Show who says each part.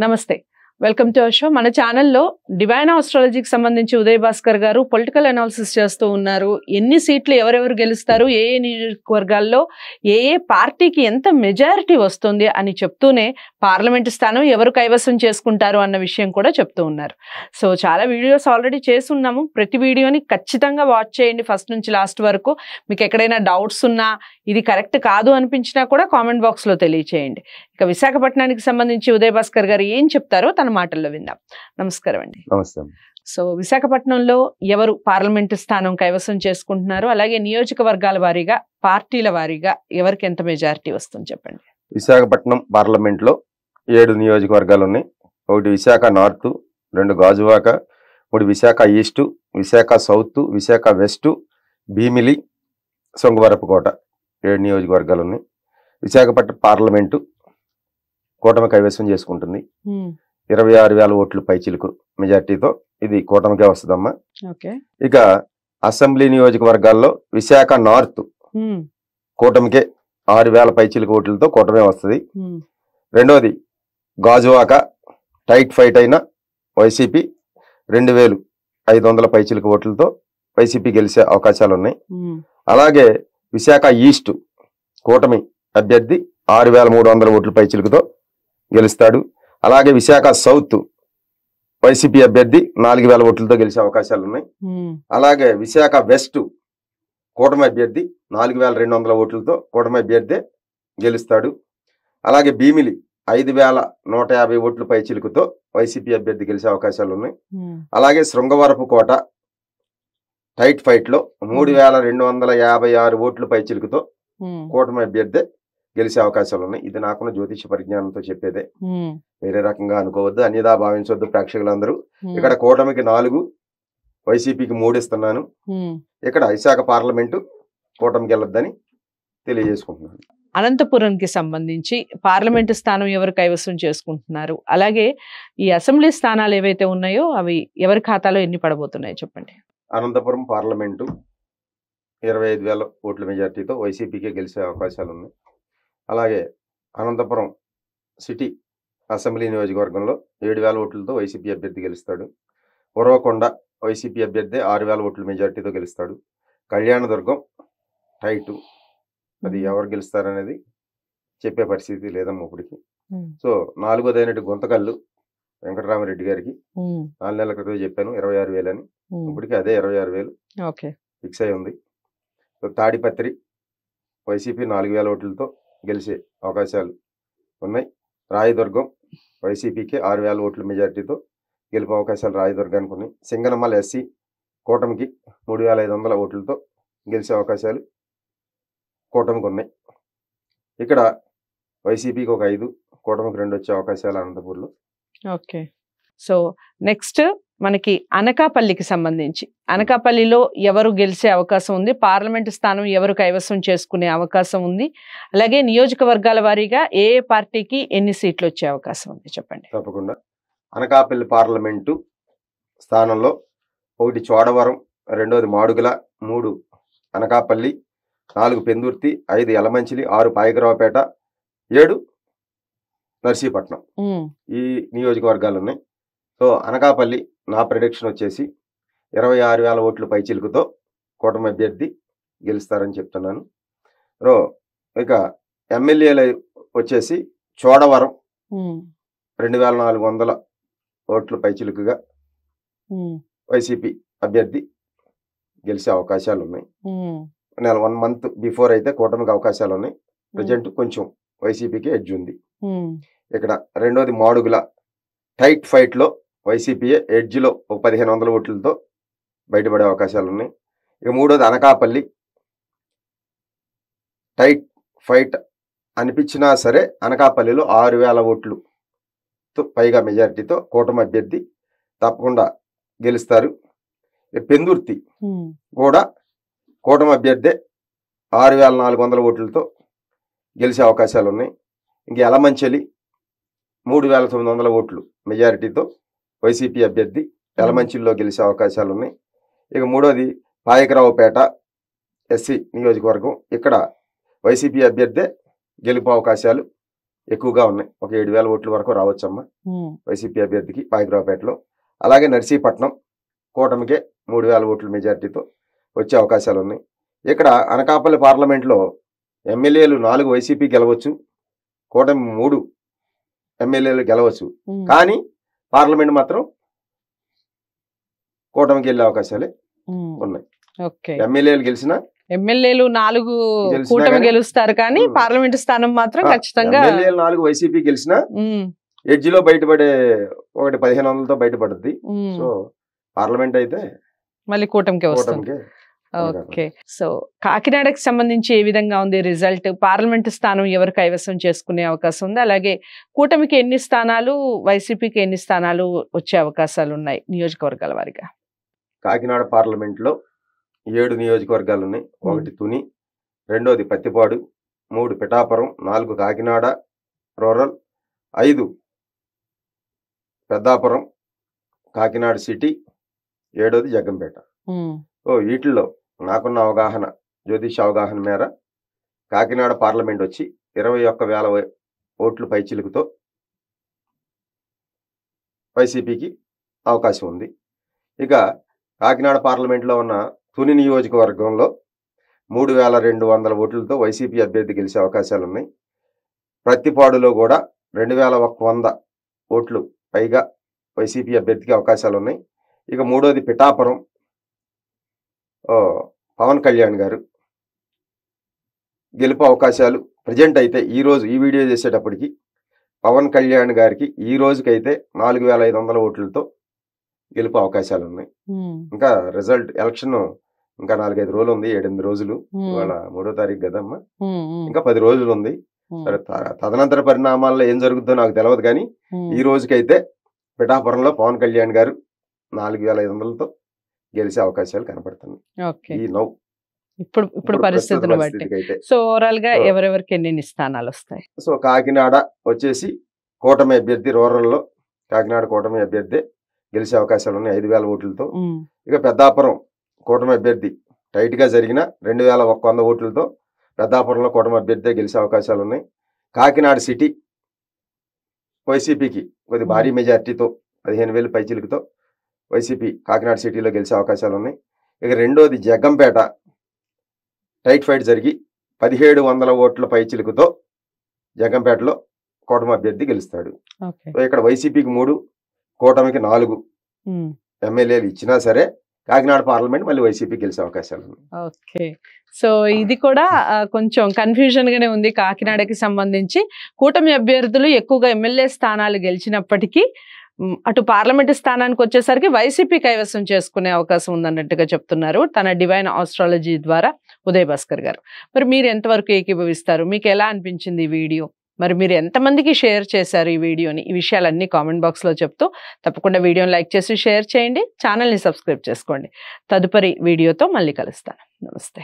Speaker 1: నమస్తే welcome to our show మన ఛానల్లో డివైన్ ఆస్ట్రాలజీకి సంబంధించి ఉదయ్ భాస్కర్ గారు పొలిటికల్ అనాలిసిస్ చేస్తూ ఉన్నారు. ఎన్ని సీట్లు ఎవరెవరు గెలుస్తారు, ఏ ఏ నియోజకవర్గాల్లో ఏ ఏ పార్టీకి ఎంత మెజారిటీ వస్తుంది అని చెప్తూనే పార్లమెంటు స్థానం ఎవరు కైవసం చేసుకుంటారు అన్న విషయం కూడా చెప్తూ ఉన్నారు. సో చాలా వీడియోస్ ఆల్రెడీ చేస్తున్నాము. ప్రతి వీడియోని ఖచ్చితంగా వాచ్ చేయండి ఫస్ట్ నుంచి లాస్ట్ వరకు. మీకు ఎక్కడైనా డౌట్స్ ఉన్నా, ఇది కరెక్ట్ కాదు అనిపించినా కూడా కామెంట్ బాక్స్లో తెలియచేయండి. ఇక విశాఖపట్నానికి సంబంధించి ఉదయ్ భాస్కర్ గారు ఏం చెప్తారో తన మాటల్లో విందాం. నమస్కారం అండి.
Speaker 2: నమస్తే.
Speaker 1: సో విశాఖపట్నంలో ఎవరు పార్లమెంటు స్థానం కైవసం చేసుకుంటున్నారు, అలాగే నియోజకవర్గాల వారీగా పార్టీల వారీగా ఎవరికి ఎంత మెజారిటీ వస్తుంది చెప్పండి.
Speaker 2: విశాఖపట్నం పార్లమెంట్లో 7 నియోజకవర్గాలు ఉన్నాయి. ఒకటి Visakha north, 2 Gajuwaka, 3 Visakha east, Visakha south, Visakha west, Bheemili, Srungavarapukota 7 నియోజకవర్గాలు ఉన్నాయి. విశాఖపట్నం పార్లమెంటు కూటమి కైవసం చేసుకుంటుంది. 26,000 ఓట్లు పైచిలుకు మెజార్టీతో ఇది కూటమికే వస్తుందమ్మా. ఇక అసెంబ్లీ నియోజకవర్గాల్లో విశాఖ నార్త్ కూటమికే 6,000 పైచిలుకు ఓట్లతో కూటమే వస్తుంది. రెండోది గాజువాక టైట్ ఫైట్ అయిన వైసీపీ 2,500 పైచిలుకు ఓట్లతో వైసీపీ గెలిచే అవకాశాలు ఉన్నాయి. అలాగే విశాఖ ఈస్ట్ కూటమి అభ్యర్థి 6,300 ఓట్ల పైచిలుకుతో గెలుస్తాడు. అలాగే విశాఖ సౌత్ వైసీపీ అభ్యర్థి 4,000 ఓట్లతో గెలిచే అవకాశాలు ఉన్నాయి. అలాగే విశాఖ వెస్ట్ కూటమి అభ్యర్థి 4,200 ఓట్లతో కూటమి అభ్యర్థి గెలుస్తాడు. అలాగే భీమిలి 5,150 ఓట్ల పైచిలుకుతో వైసీపీ అభ్యర్థి గెలిచే అవకాశాలు ఉన్నాయి. అలాగే శృంగవరపుకోట టైట్ ఫైట్ లో 3,256 ఓట్ల పైచిలుకుతో కూటమి అభ్యర్థి గెలిచే అవకాశాలు ఉన్నాయి. ఇది నాకున్న జ్యోతిష పరిజ్ఞానంతో చెప్పేదే, వేరే రకంగా అనుకోవద్దు, అన్యదా భావించవద్దు ప్రేక్షకులందరూ. ఇక్కడ కూటమికి 4, వైసీపీకి 3 ఇస్తున్నాను. ఇక్కడ విశాఖ పార్లమెంటు కూటమికి వెళ్ళొద్దని తెలియజేసుకుంటున్నాను.
Speaker 1: అనంతపురంకి సంబంధించి పార్లమెంటు స్థానం ఎవరు కైవసం చేసుకుంటున్నారు, అలాగే ఈ అసెంబ్లీ స్థానాలు ఏవైతే ఉన్నాయో అవి ఎవరి ఖాతాలో ఎన్ని పడబోతున్నాయో చెప్పండి.
Speaker 2: అనంతపురం పార్లమెంటు 25,000 ఓట్ల మెజార్టీతో వైసీపీకే గెలిచే అవకాశాలు ఉన్నాయి. అలాగే అనంతపురం సిటీ అసెంబ్లీ నియోజకవర్గంలో 7,000 ఓట్లతో వైసీపీ అభ్యర్థి గెలుస్తాడు. ఉరవకొండ వైసీపీ అభ్యర్థి 6,000 ఓట్ల మెజార్టీతో గెలుస్తాడు. కళ్యాణదుర్గం టైటు, అది ఎవరు గెలుస్తారనేది చెప్పే పరిస్థితి లేదమ్మా ఇప్పటికి. సో 4వది అయినట్టు గుంతకల్లు వెంకటరామరెడ్డి గారికి 4 నెలల క్రితం చెప్పాను 26,000 అని, ఇప్పటికి అదే 26,000 ఫిక్స్ అయి ఉంది. సో తాడిపత్రి వైసీపీ 4,000 ఓట్లతో గెలిచే అవకాశాలు ఉన్నాయి. రాయదుర్గం వైసీపీకి 6,000 ఓట్ల మెజార్టీతో గెలుపు అవకాశాలు రాయదుర్గానికి ఉన్నాయి. సింగనమల ఎస్సీ కూటమికి 3,500 ఓట్లతో గెలిచే అవకాశాలు కూటమికి ఉన్నాయి. ఇక్కడ వైసీపీకి ఒక 5, కూటమికి 2 వచ్చే అవకాశాలు అనంతపూర్లో.
Speaker 1: ఓకే. సో నెక్స్ట్ మనకి అనకాపల్లికి సంబంధించి, అనకాపల్లిలో ఎవరు గెలిచే అవకాశం ఉంది, పార్లమెంటు స్థానం ఎవరు కైవసం చేసుకునే అవకాశం ఉంది, అలాగే నియోజకవర్గాల వారీగా ఏ ఏ పార్టీకి ఎన్ని సీట్లు వచ్చే అవకాశం ఉంది చెప్పండి.
Speaker 2: తప్పకుండా. అనకాపల్లి పార్లమెంటు స్థానంలో 1 చోడవరం, 2వది మాడుగుల, 3 అనకాపల్లి, 4 పెందుర్తి, 5 యలమంచిలి, 6 పాయకరావుపేట, 7 నర్సీపట్నం ఈ నియోజకవర్గాలు ఉన్నాయి. సో అనకాపల్లి నా ప్రిడిక్షన్ వచ్చేసి 26,000 ఓట్ల పైచిలుకుతో కూటమి అభ్యర్థి గెలుస్తారని చెప్తున్నాను. ఇక ఎమ్మెల్యేలు వచ్చేసి చోడవరం 2,400 ఓట్ల పైచిలుకుగా వైసీపీ అభ్యర్థి గెలిచే అవకాశాలు ఉన్నాయి. 1 మంత్ బిఫోర్ అయితే కూటమికి అవకాశాలు ఉన్నాయి. ప్రజెంట్ కొంచెం వైసీపీకి ఎడ్జ్ ఉంది. ఇక్కడ 2వది మాడుగుల టైట్ ఫైట్ లో వైసీపీ ఎడ్జ్లో 1,500 ఓట్లతో బయటపడే అవకాశాలు ఉన్నాయి. ఇక 3వది అనకాపల్లి టైట్ ఫైట్ అనిపించినా సరే అనకాపల్లిలో 6,000 ఓట్లతో పైగా మెజారిటీతో కూటమి అభ్యర్థి తప్పకుండా గెలుస్తారు. పెందుర్తి కూడా కూటమి అభ్యర్థి 6,400 ఓట్లతో గెలిచే అవకాశాలు ఉన్నాయి. ఇంక యలమంచిలి 3,900 ఓట్లు మెజారిటీతో వైసీపీ అభ్యర్థి యలమంచిలిలో గెలిచే అవకాశాలు ఉన్నాయి. ఇక 3వది పాయకరావుపేట ఎస్సీ నియోజకవర్గం, ఇక్కడ వైసీపీ అభ్యర్థి గెలుపు అవకాశాలు ఎక్కువగా ఉన్నాయి. ఒక 7,000 ఓట్ల వరకు రావచ్చమ్మా వైసీపీ అభ్యర్థికి పాయకరావుపేటలో. అలాగే నర్సీపట్నం కూటమికే 3,000 ఓట్ల మెజార్టీతో వచ్చే అవకాశాలు ఉన్నాయి. ఇక్కడ అనకాపల్లి పార్లమెంట్లో ఎమ్మెల్యేలు 4 వైసీపీ గెలవచ్చు, కూటమి 3 ఎమ్మెల్యేలు గెలవచ్చు. కానీ పార్లమెంట్ మాత్రం కూటమికి వెళ్ళే అవకాశాలే ఉన్నాయి. ఎమ్మెల్యేలు గెలిచినా
Speaker 1: ఎమ్మెల్యేలు 4 కూటమి గెలుస్తారు, కానీ పార్లమెంట్ స్థానం మాత్రం ఖచ్చితంగా
Speaker 2: 4 వైసీపీ గెలిచినా ఎడ్జిలో బయటపడే ఒకటి 1500తో బయటపడుద్ది. సో పార్లమెంట్ అయితే
Speaker 1: మళ్ళీ కూటమికి వస్తుంది. ఓకే, సో కాకినాడకి సంబంధించి ఏ విధంగా ఉంది రిజల్ట్? పార్లమెంట్ స్థానం ఎవరు కైవసం చేసుకునే అవకాశం ఉంది? అలాగే కూటమికి ఎన్ని స్థానాలు, వైసీపీకి ఎన్ని స్థానాలు వచ్చే అవకాశాలు ఉన్నాయి నియోజకవర్గాల వారిగా?
Speaker 2: కాకినాడ పార్లమెంట్ లో 7 నియోజకవర్గాలు ఉన్నాయి. 1 తుని, 2ది పత్తిపాడు, 3 పిఠాపురం, 4 కాకినాడ రూరల్, 5 పెద్దాపురం, కాకినాడ సిటీ, 7ది జగ్గంపేట. వీటిల్లో నాకున్న అవగాహన, జ్యోతిష అవగాహన మేర కాకినాడ పార్లమెంట్ వచ్చి 21,000 ఓట్లు పైచిలుకుతో వైసీపీకి అవకాశం ఉంది. ఇక కాకినాడ పార్లమెంట్లో ఉన్న తుని నియోజకవర్గంలో 3,200 ఓట్లతో వైసీపీ అభ్యర్థి గెలిచే అవకాశాలు ఉన్నాయి. ప్రత్తిపాడులో కూడా 2,100 ఓట్లు పైగా వైసీపీ అభ్యర్థికి అవకాశాలు ఉన్నాయి. ఇక 3వది పిఠాపురం, పవన్ కళ్యాణ్ గారు గెలుపు అవకాశాలు ప్రజెంట్ అయితే ఈ వీడియో చేసేటప్పటికి పవన్ కళ్యాణ్ గారికి ఈ రోజుకైతే 4,500 ఓట్లతో గెలుపు అవకాశాలు ఉన్నాయి. ఇంకా రిజల్ట్ ఎలక్షన్ ఇంకా 4-5 రోజులు ఉంది, 7-8 రోజులు. ఇవాళ 3వ తారీఖు కదమ్మా, ఇంకా 10 రోజులు ఉంది. సరే, తదనంతర పరిణామాల్లో ఏం జరుగుతుందో నాకు తెలియదు, కానీ ఈ రోజుకైతే పిఠాపురంలో పవన్ కళ్యాణ్ గారు 4,500తో గెలిచే అవకాశాలు కనపడుతున్నాయి.
Speaker 1: ఇప్పుడు పరిస్థితులు బట్టి. సో ఓవరాల్ గా ఎవరెవరికి ఎన్ని స్థానాలు వస్తాయి?
Speaker 2: సో కాకినాడ వచ్చేసి కూటమి అభ్యర్థి, రూరల్లో కాకినాడ కూటమి అభ్యర్థి గెలిచే అవకాశాలు ఉన్నాయి 5,000 ఓట్లతో. ఇక పెద్దాపురం కూటమి అభ్యర్థి టైట్ గా జరిగిన 2,100 ఓట్లతో పెద్దాపురంలో కూటమి అభ్యర్థి గెలిచే అవకాశాలు ఉన్నాయి. కాకినాడ సిటీ వైసీపీకి కొద్ది భారీ మెజార్టీతో 15,000 పైచిలుకుతో వైసీపీ కాకినాడ సిటీలో గెలిచే అవకాశాలు ఉన్నాయి. ఇక 2వది జగ్గంపేట టైట్ ఫైట్ జరిగి 1,700 ఓట్ల పైచిలుకుతో జగ్గంపేటలో కూటమి అభ్యర్థి గెలుస్తాడు. సో ఇక్కడ వైసీపీకి 3, కూటమికి 4 ఎమ్మెల్యేలు ఇచ్చినా సరే కాకినాడ పార్లమెంట్ మళ్ళీ వైసీపీ గెలిచే అవకాశాలు ఉన్నాయి.
Speaker 1: ఓకే, సో ఇది కూడా కొంచెం కన్ఫ్యూజన్ గానే ఉంది. కాకినాడకి సంబంధించి కూటమి అభ్యర్థులు ఎక్కువగా ఎమ్మెల్యే స్థానాలు గెలిచినప్పటికీ అటు పార్లమెంట్ స్థానానికి వచ్చేసరికి వైసీపీ కైవసం చేసుకునే అవకాశం ఉందన్నట్టుగా చెప్తున్నారు తన డివైన్ ఆస్ట్రాలజీ ద్వారా ఉదయ్ భాస్కర్ గారు. మరి మీరు ఎంతవరకు ఏకీభవిస్తారు? మీకు ఎలా అనిపించింది ఈ వీడియో? మరి మీరు ఎంతమందికి షేర్ చేశారు ఈ వీడియోని? ఈ విషయాలన్నీ కామెంట్ బాక్స్లో చెప్తూ తప్పకుండా వీడియోని లైక్ చేసి షేర్ చేయండి, ఛానల్ని సబ్స్క్రైబ్ చేసుకోండి. తదుపరి వీడియోతో మళ్ళీ కలుస్తాను. నమస్తే.